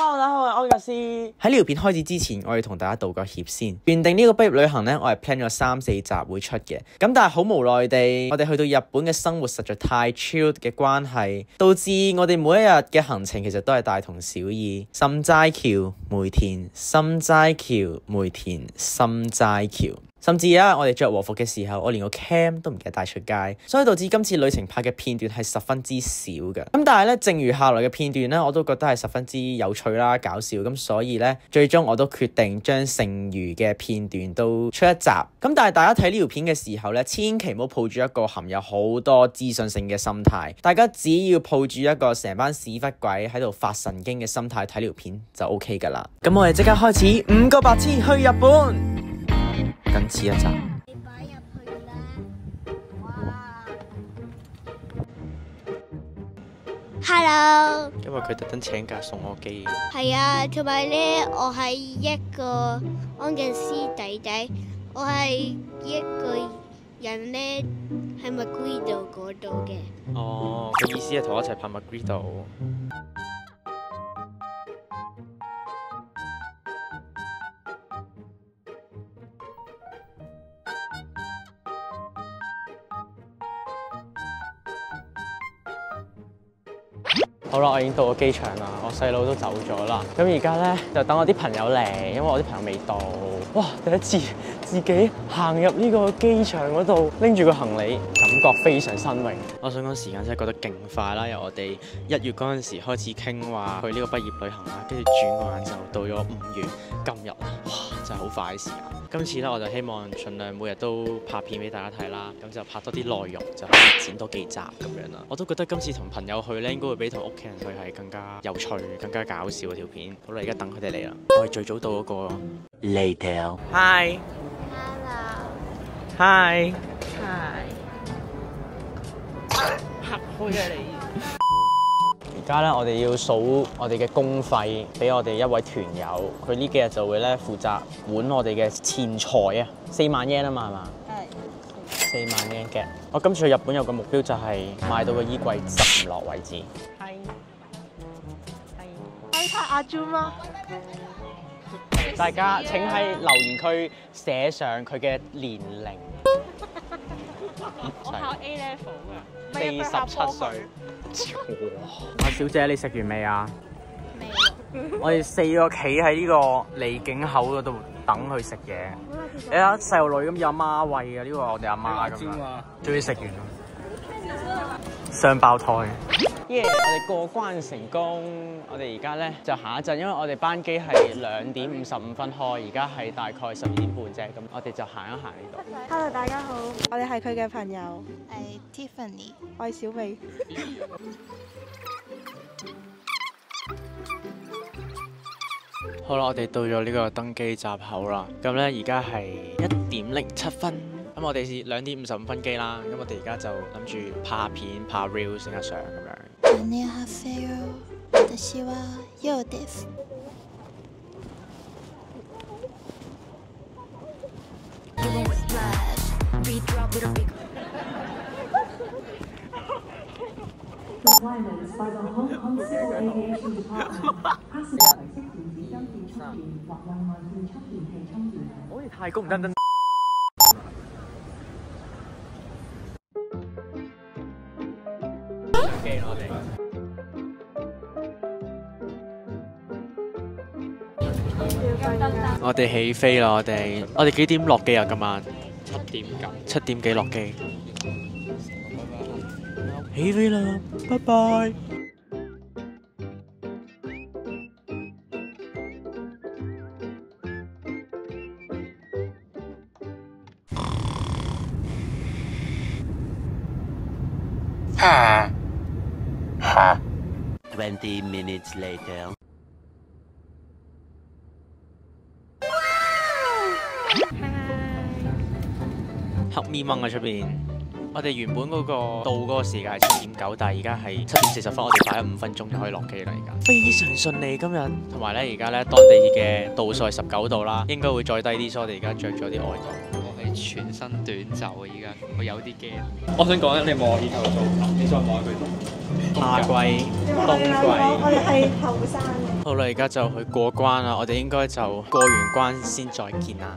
Hello， 大家好，我係安格斯。喺呢條片開始之前，我要同大家道個歉先。原定呢個畢業旅行呢，我係 plan 咗3-4集會出嘅。咁但係好無奈地，我哋去到日本嘅生活實在太 chill 嘅關係，導致我哋每一日嘅行程其實都係大同小異。心齋橋、梅田、心齋橋、梅田、心齋橋。甚至我哋着和服嘅時候，我連個 cam 都唔記得帶出街，所以導致今次旅程拍嘅片段係十分之少嘅。咁但係咧，正如下來嘅片段咧，我都覺得係十分之有趣啦、搞笑。咁所以咧，最終我都決定將剩餘嘅片段都出一集。咁但係大家睇呢條片嘅時候咧，千祈唔好抱住一個含有好多資訊性嘅心態。大家只要抱住一個成班屎忽鬼喺度發神經嘅心態睇呢條片就 OK 㗎啦。咁我哋即刻開始5個白痴去日本。僅此一集。你擺入去啦！哇 ！Hello。因為佢特登請假送我機。係啊，同埋咧，我係一個安格斯弟弟，我係一個人咧喺 Magritte 嗰度嘅。哦，佢意思係同我一齊拍 Magritte。好啦，我已經到咗機場啦，我細佬都走咗啦。咁而家咧就等我啲朋友嚟，因為我啲朋友未到。哇！第一次自己行入呢個機場嗰度，拎住個行李，感覺非常新穎。我想講時間真係覺得勁快啦，由我哋1月嗰陣時開始傾話去呢個畢業旅行啦，跟住轉個眼就到咗5月今日啦，哇！真係好快嘅時間。今次咧我就希望盡量每日都拍片俾大家睇啦，咁就拍多啲內容，就可以剪多幾集咁樣啦。我都覺得今次同朋友去咧，應該會比同屋企人去係更加有趣、更加搞笑嘅條片。好啦，而家等佢哋嚟啦，我係最早到嗰個。Later。Hi。Hello。Hi。Hi。嚇開嘅你。而家咧，我哋要數我哋嘅公費俾我哋一位團友，佢呢幾日就會咧負責管我哋嘅錢財啊，4萬yen啊嘛，係嘛？係。4萬yen嘅。我今次去日本有個目標就係買到個衣櫃執唔落為止。係。係。睇下阿 Jun 啦。大家請喺留言區寫上佢嘅年齡。我考 A level 㗎，47歲。阿小姐，你食完未啊？未。我哋4個企喺呢個離境口嗰度等佢食嘢。你睇細路女咁有阿媽餵嘅，呢個我哋阿媽咁樣。終於食完啦。雙胞胎。耶！我哋過關成功。我哋而家咧就下一陣，因為我哋班機係2點55分開，而家係大概12點半啫。咁我哋就行一行呢度。Hello， 大家好，我哋係佢嘅朋友，係 Tiffany。我係小美。好啦，我哋到咗呢個登機閘口啦。咁咧而家係1點07分。咁我哋是2點55分機啦。咁我哋而家就諗住拍下片、拍 reels、影下相咁樣。私はようです。Requirements by the Hong Kong Civil Aviation Department. Passenger 為熄電子燈線充電或用外置充電器充電。好似太高唔得真。我哋起飛啦！我哋幾點落機啊？今晚7點幾落機。起飛啦！拜拜。20 minutes later。黑咪掹喺出邊。我哋原本嗰個到嗰個時間係7點9，但係而家係7點40分，我哋擺咗5分鐘就可以落機啦。而家非常順利今日，同埋咧而家咧當地嘅度數係19度啦，應該會再低啲，所以我哋而家着咗啲外套。我係全身短袖啊！而家我有啲驚。我想講咧，你望我呢頭做，你再望佢度。夏季、冬季，我哋係後生嘅。好啦，而家就去過關啦，我哋應該就過完關先再見啦。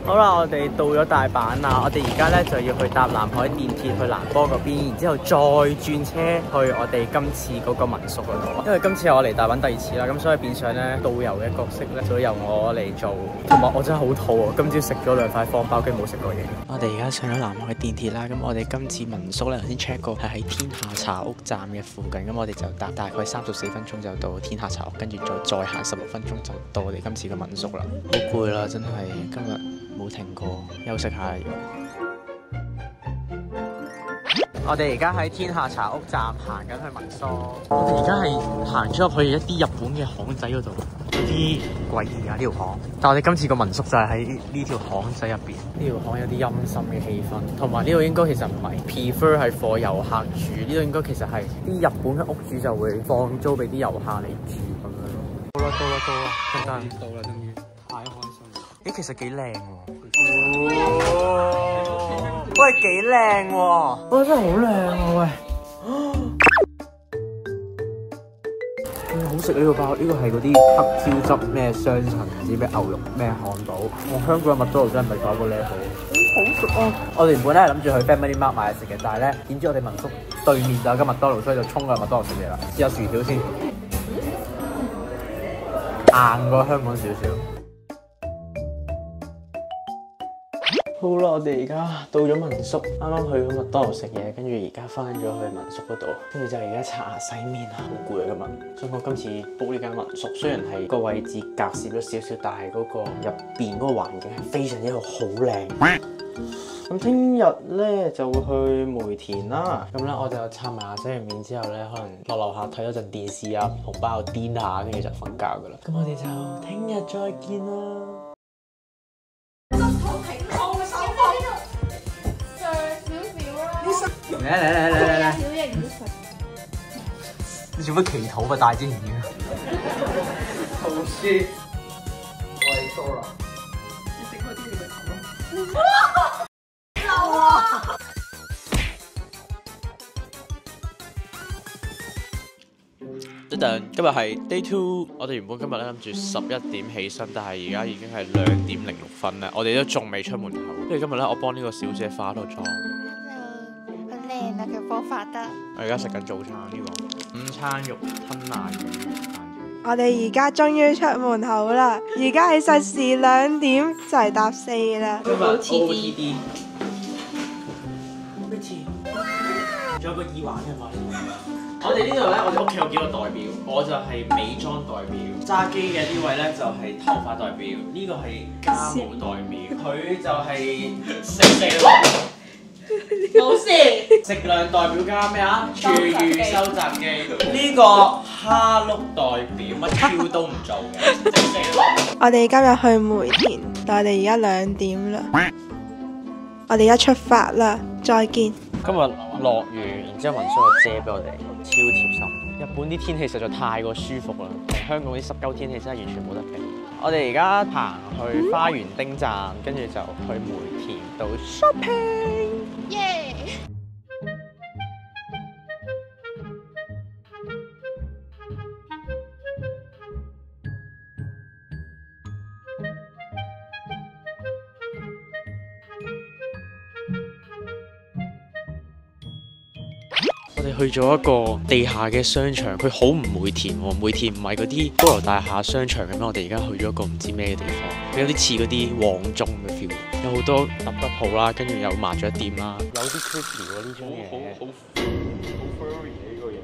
好啦，我哋到咗大阪啦，我哋而家咧就要去搭南海電鐵去蘭波嗰邊，然之後再轉車去我哋今次嗰個民宿嗰度。因為今次係我嚟大阪第2次啦，咁所以變相咧導遊嘅角色咧就由我嚟做。同埋我真係好肚喎，今朝食咗2塊方包，跟住冇食過嘢。我哋而家上咗南海電鐵啦，咁我哋今次民宿咧頭先 check 過係喺天下茶屋站嘅附近，咁我哋就搭大概34分鐘就到天下茶屋，跟住再行16分鐘就到我哋今次嘅民宿啦。好攰啦，真係今日冇停過，休息下嚟。我哋而家喺天下茶屋站行緊去民宿。我哋而家係行咗入去一啲日本嘅巷仔嗰度，有啲詭異啊呢條巷。但係我哋今次個民宿就係喺呢條巷仔入邊。呢條巷有啲陰森嘅氣氛，同埋呢度應該其實唔係 prefer 係for遊客住，呢度應該其實係啲日本嘅屋主就會放租俾啲遊客嚟住咁樣咯。到啦，真係到啦，終於太開心。咦，其實幾靚喎！喂，幾靚喎！喂，真係好靚喎！喂，好食呢個包，呢個係嗰啲黑椒汁咩雙層，唔知咩牛肉咩漢堡。我香港嘅麥當勞真係唔係搞個 level，好食啊！我哋原本咧係諗住去 Family Mart 買嘢食嘅，但係咧點知我哋民宿對面就有間麥當勞，所以就衝過去麥當勞食嘢啦。試下薯條先，硬過香港少少。好啦，我哋而家到咗民宿，啱啱去咗麥當勞食嘢，跟住而家翻咗去民宿嗰度，跟住就而家刷牙洗面啊，好攰啊今日。所以我今次 book 呢間民宿，雖然係個位置隔涉咗少少，但係嗰個入邊嗰個環境係非常之好，好靚。咁聽日咧就會去梅田啦，咁咧我就刷埋牙洗完面之後咧，可能落樓下睇咗陣電視啊，紅包又癲下，跟住就瞓覺噶啦。咁我哋就聽日再見啦。嚟！你做乜祈禱啊？大之前嘅好書，我係 Sora。你食嗰啲你咪頭咯。流啊！今日係 Day 2，我哋原本今日咧諗住11點起身，但係而家已經係2點06分啦，我哋都仲未出門口。跟住今日咧，我幫呢個小姐化咗妝。靚啊！佢幫化得。我而家食緊早餐呢個午餐肉吞拿魚。我哋而家終於出門口啦！而家係實時2點，就係搭4啦。今日 OTD。咩字？仲有個耳環嘅嘛？我哋呢度咧，我哋屋企有幾個代表，我就係美妝代表，揸機嘅呢位咧就係頭髮代表，呢個係家務代表，佢就係食冇事。食量代表加咩啊？廚餘收集機。呢個蝦碌代表乜 Q 都唔做嘅。我哋今日去梅田，但係我哋而家2點啦。我哋而家出發啦，再見。今日落雨，然之後民宿有遮俾我哋，超貼心。日本啲天氣實在太過舒服啦，同香港啲濕鳩天氣真係完全冇得比。我哋而家行去花園町站，跟住就去梅田度 shopping。耶！我哋去咗一個地下嘅商場，佢好唔梅田喎，梅田唔係嗰啲高樓大廈商場咁樣，我哋而家去咗一個唔知咩嘅地方，佢有啲似嗰啲旺中嘅 feel， 有好多揼骨鋪啦，跟住有麻雀店啦，有啲 creepy 喎呢張嘢，好 furry 嘅呢個嘢。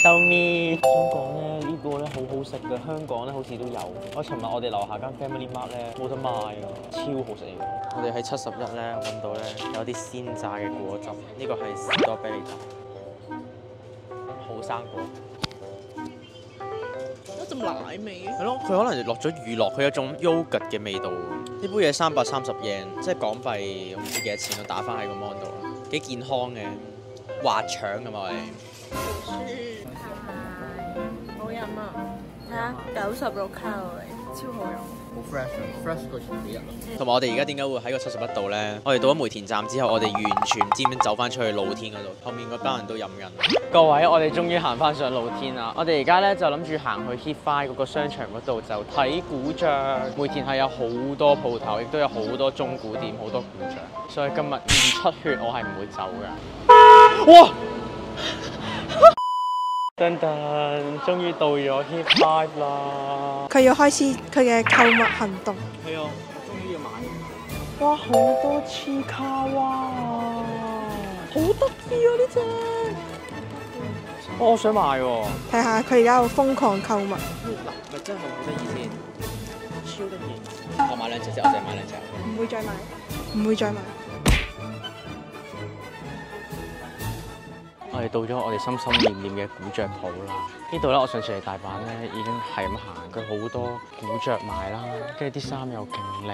收面，想講咧呢個咧好好食嘅，香港咧好似都有。尋日我哋樓下間 Family Mart 咧冇得賣啊，超好食嘅。我哋喺71咧揾到咧有啲鮮榨嘅果汁，呢個係士多啤梨汁，好生果。有陣奶味。係咯，佢可能落咗乳酪，佢有種 yogurt 嘅味道。呢杯嘢330 yen， 即係港幣我唔知幾多錢，我打翻喺個 mon 度啦，幾健康嘅，滑腸咁啊！好飲啊！睇下96卡路里，超好飲。fresh 過前幾日咯。同埋我哋而家點解會喺個71度咧？我哋到咗梅田站之後，我哋完全唔知點走翻出去露天嗰度，後面嗰班人都飲緊。各位，我哋終於行翻上露天啦！我哋而家咧就諗住行去 Hit Five 嗰個商場嗰度就睇古着。梅田係有好多鋪頭，亦都有好多中古店，好多古着。所以今日唔出血，我係唔會走㗎。哇！噔噔，終於到咗 Hit Five 啦！佢要開始佢嘅購物行動。係啊，終於要買。哇，好多黐卡哇！好得意啊呢隻！我想買喎。睇下佢而家好瘋狂購物。嗱，咪真係好得意先，超得意！我買兩隻啫，我淨係買兩隻。唔會再買，唔會再買。我哋到咗我哋心心念念嘅古着鋪啦。呢度咧，我上次嚟大阪咧已經係咁行，佢好多古着賣啦，跟住啲衫又勁靚。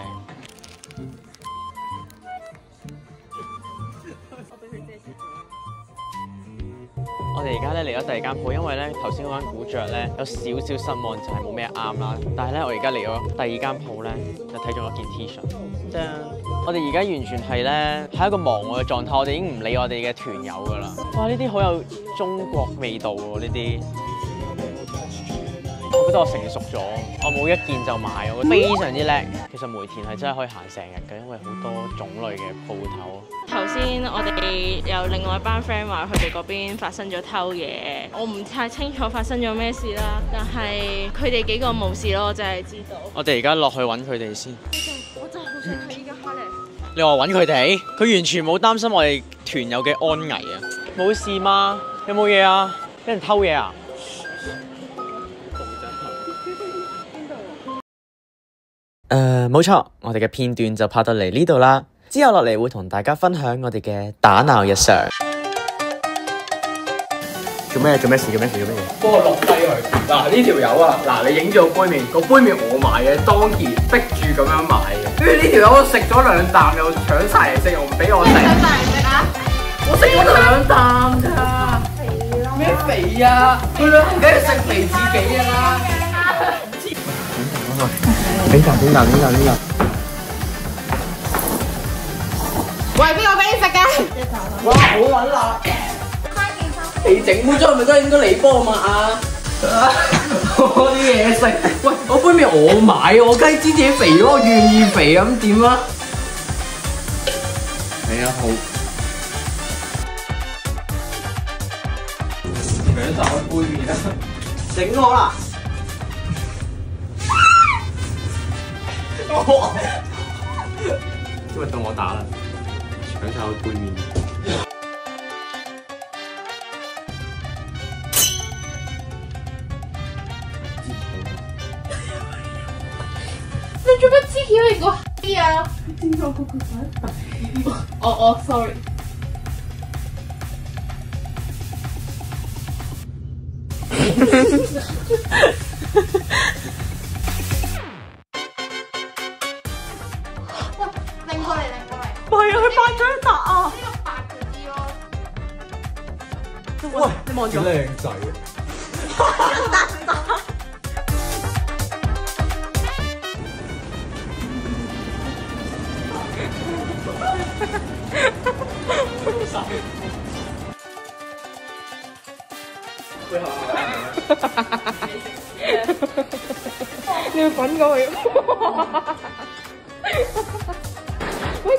我哋而家咧嚟咗第二間鋪，因為咧頭先嗰間古着咧有少少失望，就係冇咩啱啦。但係咧，我而家嚟咗第二間鋪咧，就睇中咗件 T 恤。我哋而家完全係咧喺一個忘我嘅狀態，我哋已經唔理我哋嘅團友㗎啦。哇！呢啲好有中國味道喎，呢啲。我覺得我成熟咗，我冇一件就買，我非常之叻。其實梅田係真係可以行成日嘅，因為好多種類嘅鋪頭。頭先我哋有另外一班 friend 話佢哋嗰邊發生咗偷嘢，我唔太清楚發生咗咩事啦，但係佢哋幾個冇事咯，我真係知道。我哋而家落去揾佢哋先。我真係好想睇依家開嚟。你話揾佢哋，佢完全冇擔心我哋團友嘅安危啊！冇事嗎？有冇嘢啊？俾人偷嘢啊？冇錯，我哋嘅片段就拍到嚟呢度啦。之後落嚟會同大家分享我哋嘅打鬧日常。做咩事？幫我落低佢。嗱呢條友啊，嗱你影住個杯麵，個杯麵我買嘅，當期逼住咁樣買嘅。跟住呢條友我食咗2啖，又搶晒嚟食，又唔俾我食。搶晒嚟食啊！我食咗2啖咋？肥咯！咩肥啊？佢兩梗係食肥自己㗎啦！點解？喂，邊個俾你食嘅？哇，好撚辣！你整污咗係咪真係應該你幫我抹啊？我啲嘢食，喂，我杯麵我買，我梗係知自己肥咗，我願意肥咁點啊？係啊，好。搶晒我杯麵啦！整我啦！因為到我打啦，搶晒我杯麵。你做乜黐橋嚟個閪啊？點解我個仔？哦，sorry。拎過嚟。唔係啊，佢扮咗一笪啊！呢個白嗰啲咯。喂，你望住靚仔。你要滾過去。喂，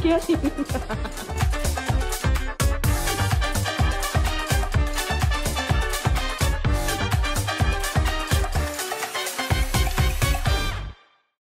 幾多錢？